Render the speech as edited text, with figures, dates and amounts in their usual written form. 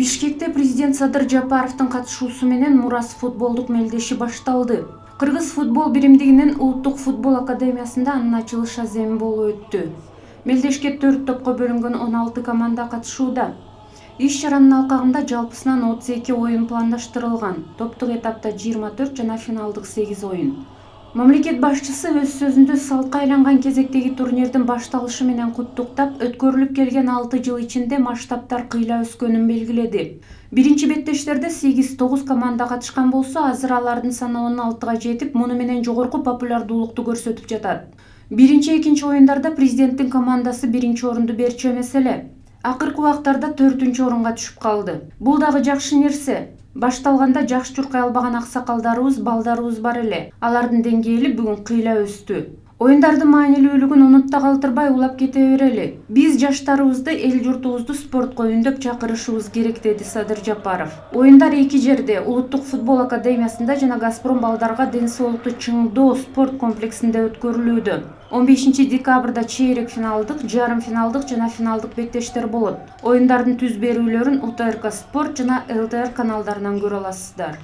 Бишкекте президент Садыр Жапаровдун катышуусу менен Мурас футболдук мелдеши башталды. Кыргыз футбол биримдигинин Улуттук футбол академиясында анын ачылыш аземи болуп өттү. Мелдешке 4 топко бөлүнгөн 16 команда катышууда. Иш-чаранын алкагында жалпысынан 32 оюн пландаштырылган. Топтук этапта 24 жана финалдык 8 оюн. Мамлекет башчысы өз сөзүндө салтка айланган кезектеги турнирдин башталышы менен куттуктап, өткөрүлүп келген 6 жыл ичинде масштабтар кыйла өскөнүн белгиледи. Биринчи беттештерде 8-9 команда катышкан болсо, азыр алардын саны 16га жетип, муну менен жогорку популярдуулукту көрсөтүп жатат. Биринчи-экинчи оюндарда президенттин командасы биринчи орунду берчү эмес эле. Акыркы убактарда 4-чү орунга түшүп калды. Бул дагы жакшы нерсе. Башталганда жакшы чуркай албаган аксакалдарыбыз, балдарыбыз бар эле. Алардын деңгээли бүгүн кыйла өстү. Оюндардын маанилүүлүгүн унутта калтырбай улап кете берели. Биз жаштарыбызды, эл журтубузду спортко үндөп чакырышыбыз керек, деди Садыр Жапаров. Оюндар эки жерде, Улуттук футбол академиясында жана Газпром балдарга ден соолукту чыңдоо спорт комплексинде өткөрүлүүдө. 15 декабрда чейрек финалдык, жарым финалдык жана финалдык беттештер болот. Оюндардын түз берүүлөрүн УТРК Спорт жана ЛТР каналдарынан көрө аласыздар.